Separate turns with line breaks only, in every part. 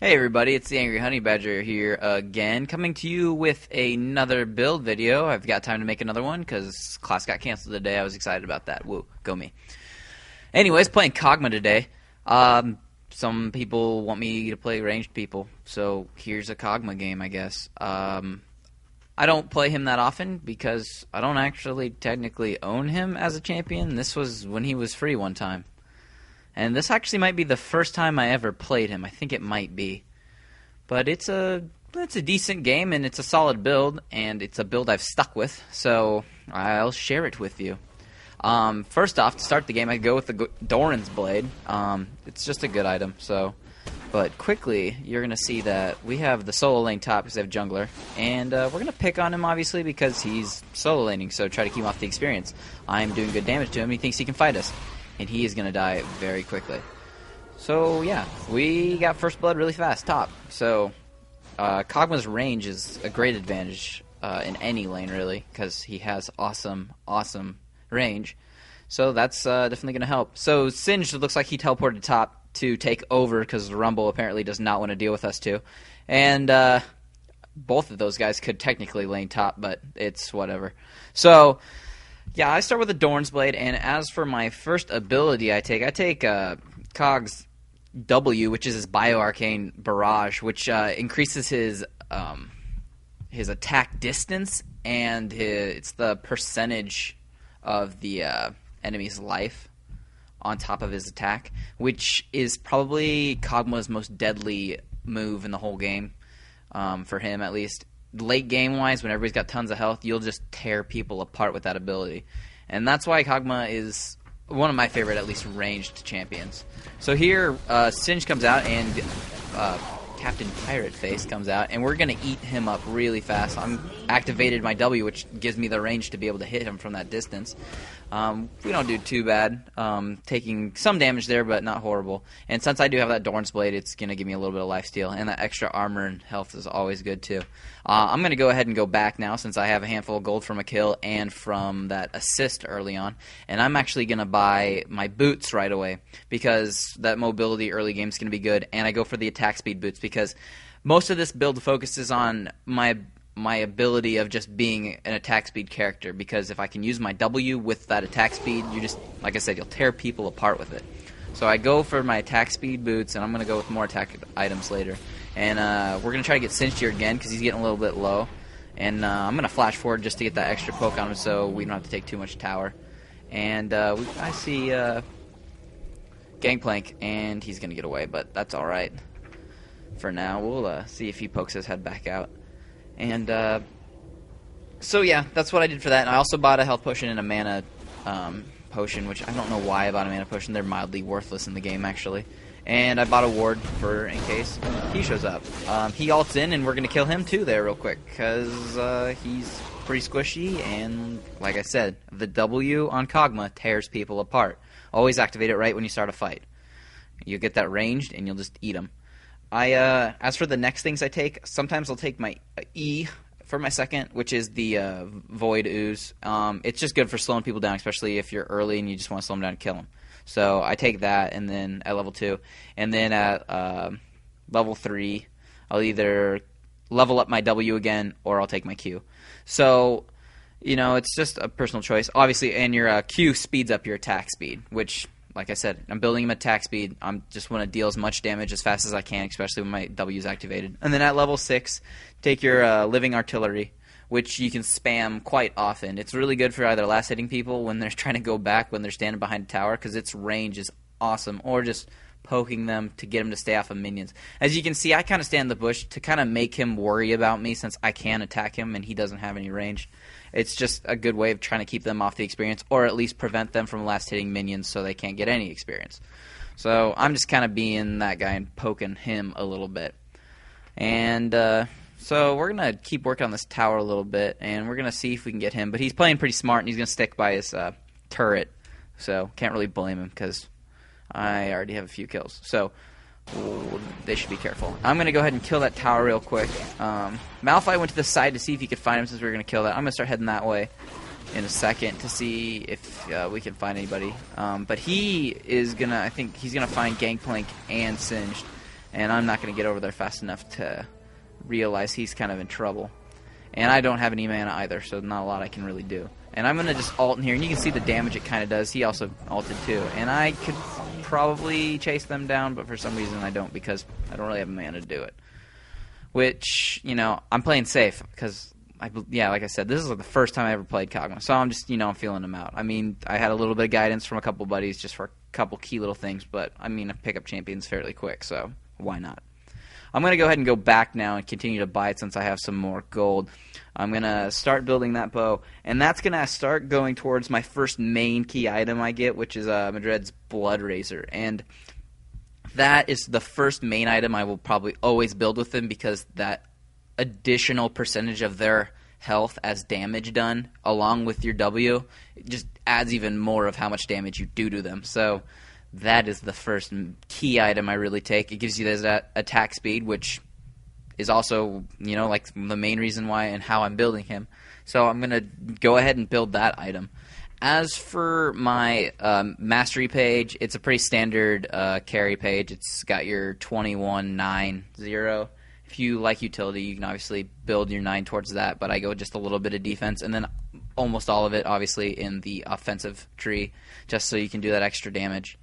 Hey everybody, it's the Angry Honey Badger here again, coming to you with another build video. I've got time to make another one because class got canceled today. I was excited about that. Woo, go me. Anyways, playing Kog'Maw today. Some people want me to play ranged people, so here's a Kog'Maw game, I guess. I don't play him that often because I don't actually technically own him as a champion. This was when he was free one time. And this actually might be the first time I ever played him. I think it might be. But it's a decent game, and it's a solid build, and it's a build I've stuck with, so I'll share it with you. First off, to start the game, I go with the Dorans Blade. It's just a good item, so... But quickly, you're going to see that we have the solo lane top because they have jungler, and we're going to pick on him, obviously, because he's solo laning, so try to keep him off the experience. I'm doing good damage to him, he thinks he can fight us. And he is going to die very quickly. So, yeah, we got first blood really fast, top. So, Kog'Maw's range is a great advantage in any lane, really, because he has awesome range. So that's definitely going to help. So, Singed looks like he teleported top to take over, because the Rumble apparently does not want to deal with us two. And both of those guys could technically lane top, but it's whatever. So... yeah, I start with the Dorans Blade, and as for my first ability I take Cog's W, which is his Bio-Arcane Barrage, which increases his attack distance, and it's the percentage of the enemy's life on top of his attack, which is probably Kog'Maw's most deadly move in the whole game, for him at least. Late game wise, when everybody's got tons of health, you'll just tear people apart with that ability. And that's why Kog'Maw is one of my favorite, at least, ranged champions. So here, Singed comes out, and Captain Pirate Face comes out, and we're going to eat him up really fast. I'm activated my W, which gives me the range to be able to hit him from that distance. We don't do too bad, taking some damage there, but not horrible. And since I do have that Dorans Blade, it's going to give me a little bit of lifesteal, and that extra armor and health is always good too. I'm going to go ahead and go back now, since I have a handful of gold from a kill and from that assist early on, and I'm actually going to buy my boots right away, because that mobility early game is going to be good, and I go for the attack speed boots, because most of this build focuses on my ability of just being an attack speed character, because if I can use my W with that attack speed, you just, like I said, you'll tear people apart with it. So I go for my attack speed boots, and I'm going to go with more attack items later. And we're going to try to get Singed here again, because he's getting a little bit low. And I'm going to flash forward just to get that extra poke on him, so we don't have to take too much tower. And I see Gangplank, and he's going to get away, but that's alright. For now, we'll see if he pokes his head back out. And, so yeah, that's what I did for that. And I also bought a health potion and a mana potion, which I don't know why I bought a mana potion. They're mildly worthless in the game, actually. And I bought a ward for in case he shows up. He ults in, and we're going to kill him too there real quick, because he's pretty squishy, and like I said, the W on Kog'Maw tears people apart. Always activate it right when you start a fight. You get that ranged, and you'll just eat them. As for the next things I take, sometimes I'll take my E for my second, which is the Void Ooze. It's just good for slowing people down, especially if you're early and you just want to slow them down and kill them. So I take that, and then at level 2. And then at level 3, I'll either level up my W again, or I'll take my Q. So, you know, it's just a personal choice. Obviously, and your Q speeds up your attack speed, which... like I said, I'm building him attack speed. I just want to deal as much damage as fast as I can, especially when my W is activated. And then at level 6, take your Living Artillery, which you can spam quite often. It's really good for either last hitting people when they're trying to go back when they're standing behind a tower, because its range is awesome, or just poking them to get them to stay off of minions. As you can see, I kind of stand in the bush to kind of make him worry about me, since I can attack him and he doesn't have any range. It's just a good way of trying to keep them off the experience, or at least prevent them from last hitting minions so they can't get any experience. So I'm just kind of being that guy and poking him a little bit. And so we're going to keep working on this tower a little bit, and we're going to see if we can get him. But he's playing pretty smart, and he's going to stick by his turret. So can't really blame him, because I already have a few kills. So they should be careful. I'm going to go ahead and kill that tower real quick. Malphite went to the side to see if he could find him, since we were going to kill that. I'm going to start heading that way in a second to see if we can find anybody. But he is going to, I think he's going to find Gangplank and Singed. and I'm not going to get over there fast enough to realize he's kind of in trouble. And I don't have any mana either, so not a lot I can really do. And I'm going to just ult in here, and you can see the damage it kind of does. He also ulted too. And I could probably chase them down, but for some reason I don't, because I don't really have mana to do it. Which, you know, I'm playing safe, because, like I said, this is like the first time I ever played Kog'Maw. So I'm just, you know, I'm feeling him out. I mean, I had a little bit of guidance from a couple buddies just for a couple key little things, but, I mean, I pick up champions fairly quick, so why not? I'm going to go ahead and go back now and continue to buy it since I have some more gold. I'm going to start building that bow, and that's going to start going towards my first main key item I get, which is Madreds Bloodrazor. And that is the first main item I will probably always build with them, because that additional percentage of their health as damage done along with your W, it just adds even more of how much damage you do to them. So that is the first key item I really take. It gives you that attack speed, which is also, you know, like the main reason why and how I'm building him. So I'm going to go ahead and build that item. As for my mastery page, it's a pretty standard carry page. It's got your 21-9-0. If you like utility, you can obviously build your 9 towards that, but I go just a little bit of defense, and then almost all of it, obviously, in the offensive tree, just so you can do that extra damage.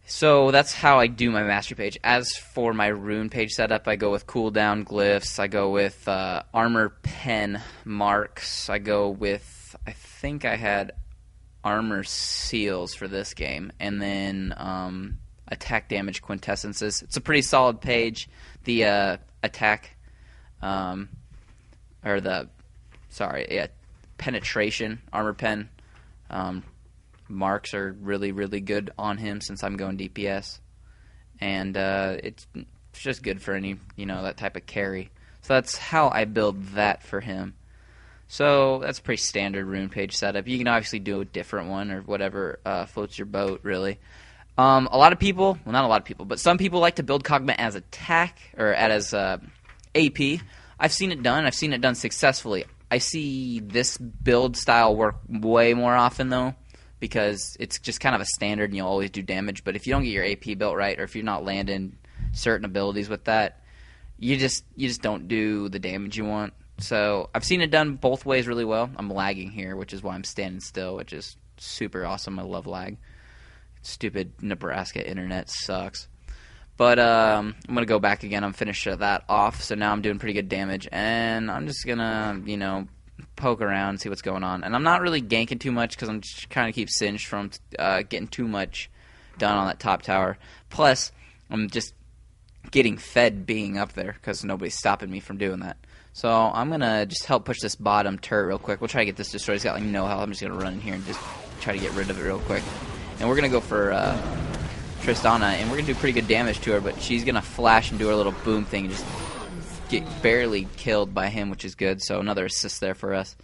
So that's how I do my mastery page. As for my rune page setup, I go with cooldown glyphs. I go with armor pen marks. I go with, I think I had armor seals for this game, and then attack damage quintessences. It's a pretty solid page. The penetration armor pen marks are really, really good on him since I'm going DPS, and it's just good for any, you know, that type of carry. So that's how I build that for him. So that's a pretty standard rune page setup. You can obviously do a different one or whatever floats your boat, really. A lot of people, well, not a lot of people, but some people like to build Kog'Maw as attack or as AP. I've seen it done. I've seen it done successfully. I see this build style work way more often, though, because it's just kind of a standard and you'll always do damage. But if you don't get your AP built right, or if you're not landing certain abilities with that, you just don't do the damage you want. So I've seen it done both ways really well. I'm lagging here, which is why I'm standing still, which is super awesome. I love lag. Stupid Nebraska internet sucks. But I'm going to go back again. I'm finished that off, so now I'm doing pretty good damage. And I'm just going to, you know, poke around and see what's going on. And I'm not really ganking too much because I'm just trying to keep Singed from getting too much done on that top tower. Plus, I'm just getting fed being up there because nobody's stopping me from doing that. So I'm going to just help push this bottom turret real quick. We'll try to get this destroyed. It's got like no health. I'm just going to run in here and just try to get rid of it real quick. And we're going to go for Tristana, and we're going to do pretty good damage to her, but she's going to flash and do her little boom thing and just get barely killed by him, which is good. So another assist there for us.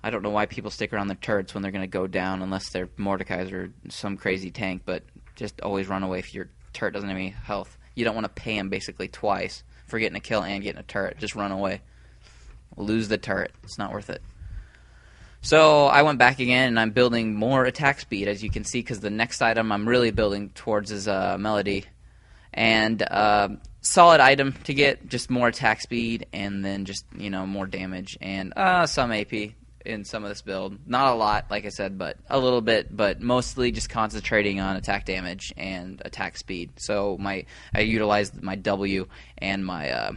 I don't know why people stick around their turrets when they're going to go down unless they're Mordekaiser or some crazy tank, but just always run away if your turret doesn't have any health. You don't want to pay him basically twice for getting a kill and getting a turret. Just run away. Lose the turret. It's not worth it. So I went back again, and I'm building more attack speed, as you can see, because the next item I'm really building towards is Melody. And solid item to get, just more attack speed, and then just, you know, more damage, and some AP in some of this build. Not a lot, like I said, but a little bit, but mostly just concentrating on attack damage and attack speed. So I utilized my W and my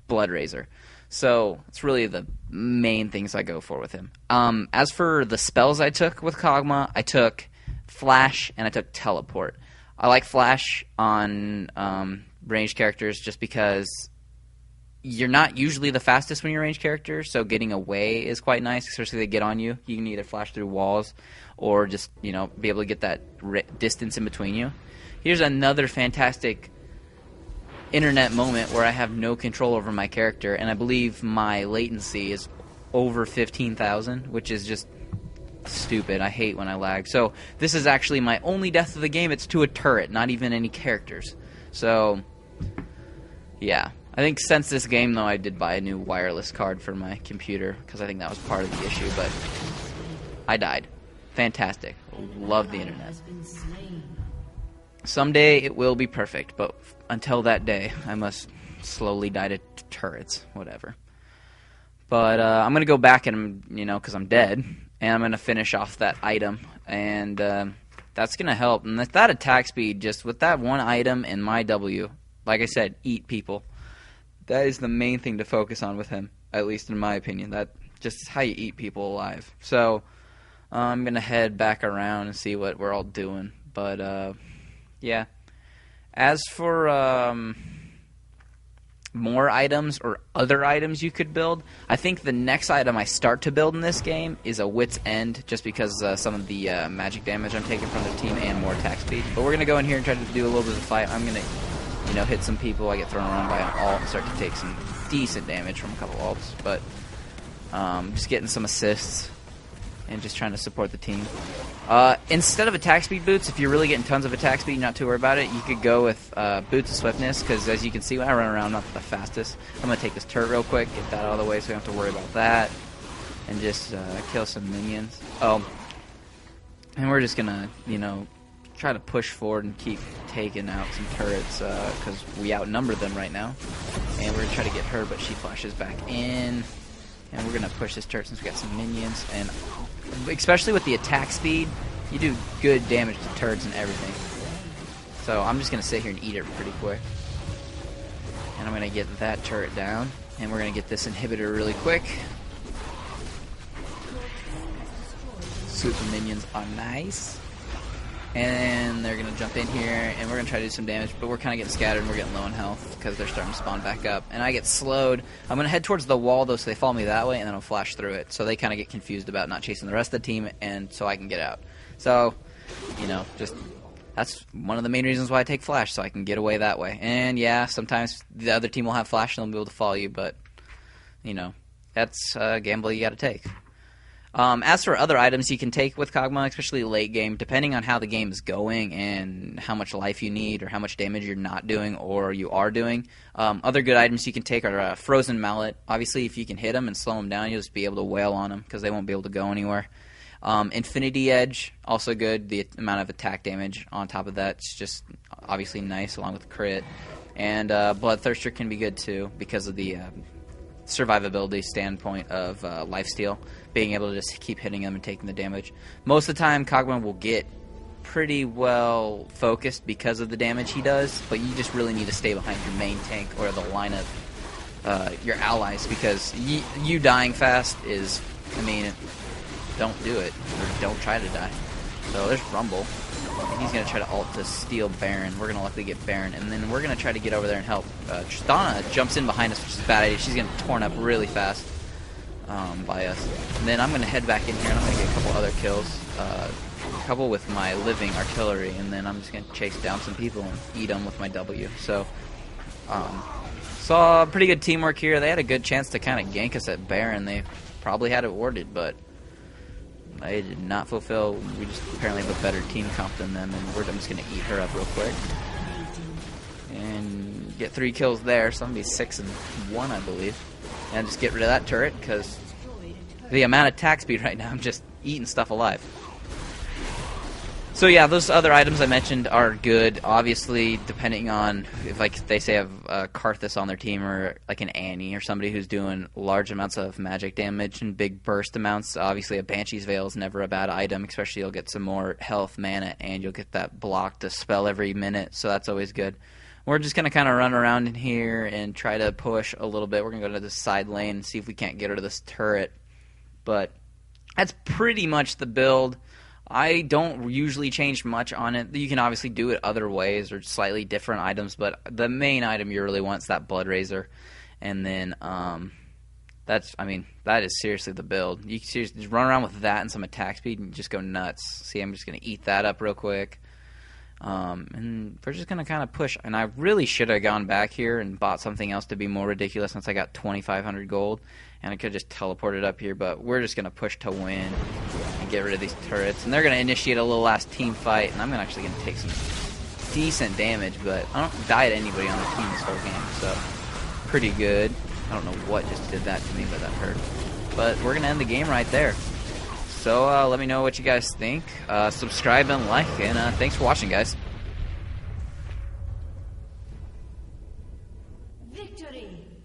Bloodrazor. So it's really the main things I go for with him. As for the spells I took with Kog'Maw, I took Flash and I took Teleport. I like Flash on ranged characters just because you're not usually the fastest when you're a ranged character, so getting away is quite nice, especially if they get on you. You can either flash through walls or just, you know, be able to get that distance in between you. Here's another fantastic internet moment where I have no control over my character, and I believe my latency is over 15,000, which is just stupid. I hate when I lag. So this is actually my only death of the game. It's to a turret, not even any characters. So yeah, I think since this game, though, I did buy a new wireless card for my computer because I think that was part of the issue, but I died. Fantastic. Love the internet. Someday it will be perfect, but until that day, I must slowly die to turrets, whatever. But I'm going to go back and, because I'm dead, and I'm going to finish off that item, and that's going to help. And with that attack speed, just with that one item and my W, like I said, eat people. That is the main thing to focus on with him, at least in my opinion. That just how you eat people alive. So I'm going to head back around and see what we're all doing. But, yeah. As for more items or other items you could build, I think the next item I start to build in this game is a Wit's End, just because some of the magic damage I'm taking from the team and more attack speed. But we're going to go in here and try to do a little bit of a fight. I'm going to, hit some people. I get thrown around by an ult and start to take some decent damage from a couple ults. But just getting some assists and just trying to support the team. Instead of attack speed boots, if you're really getting tons of attack speed, not too worried about it, you could go with boots of swiftness, because as you can see, when I run around, I'm not the fastest. I'm going to take this turret real quick, get that out of the way so we don't have to worry about that, and just kill some minions. Oh, and we're just going to, try to push forward and keep taking out some turrets, because we outnumber them right now. And we're going to try to get her, but she flashes back in. And we're going to push this turret since we got some minions. And especially with the attack speed, you do good damage to turrets and everything. So I'm just going to sit here and eat it pretty quick. And I'm going to get that turret down. And we're going to get this inhibitor really quick. Super minions are nice. And they're going to jump in here, and we're going to try to do some damage, but we're kind of getting scattered, and we're getting low in health because they're starting to spawn back up. And I get slowed. I'm going to head towards the wall, though, so they follow me that way, and then I'll flash through it. So they kind of get confused about not chasing the rest of the team, and so I can get out. So, just that's one of the main reasons why I take flash, so I can get away that way. And, yeah, sometimes the other team will have flash, and they'll be able to follow you, but, that's a gamble you got to take. As for other items you can take with Kog'Maw, especially late game, depending on how the game is going and how much life you need or how much damage you're not doing or you are doing, other good items you can take are Frozen Mallet. Obviously, if you can hit them and slow them down, you'll just be able to wail on them because they won't be able to go anywhere. Infinity Edge, also good. The amount of attack damage on top of that's just obviously nice, along with crit. And Bloodthurster can be good too because of the survivability standpoint of lifesteal, being able to just keep hitting them and taking the damage. Most of the time, Kog'Maw will get pretty well focused because of the damage he does, but you just really need to stay behind your main tank or the line of your allies, because you dying fast is, don't do it, or don't try to die. So there's Rumble. He's going to try to ult to steal Baron. We're going to luckily get Baron, and then we're going to try to get over there and help. Tristana jumps in behind us, which is a bad idea. She's getting torn up really fast by us. And then I'm going to head back in here, and I'm going to get a couple other kills. A couple with my living artillery, and then I'm just going to chase down some people and eat them with my W. So, saw pretty good teamwork here. They had a good chance to kind of gank us at Baron. They probably had it warded, but they did not fulfill. We just apparently have a better team comp than them, and I'm just going to eat her up real quick. And get 3 kills there, so I'm going to be 6-1, I believe. And just get rid of that turret, because the amount of attack speed right now, I'm just eating stuff alive. So yeah, those other items I mentioned are good. Obviously, depending on if, like, they say have Karthus on their team, or like an Annie or somebody who's doing large amounts of magic damage and big burst amounts. Obviously, a Banshee's Veil is never a bad item, especially you'll get some more health, mana, and you'll get that block to spell every minute, so that's always good. We're just going to kind of run around in here and try to push a little bit. We're going to go to the side lane and see if we can't get rid of this turret. But that's pretty much the build. I don't usually change much on it. You can obviously do it other ways or slightly different items, but the main item you really want is that Bloodrazor. And then that is seriously the build. You can seriously just run around with that and some attack speed and just go nuts. See, I'm just going to eat that up real quick. And we're just going to kind of push. And I really should have gone back here and bought something else to be more ridiculous since I got 2,500 gold. And I could have just teleported up here, but we're just going to push to win and get rid of these turrets. And they're going to initiate a little last team fight, and I'm actually going to take some decent damage, but I don't die to anybody on the team this whole game, so pretty good. I don't know what just did that to me, but that hurt. But we're going to end the game right there. So let me know what you guys think. Subscribe and like, and thanks for watching, guys.
Victory!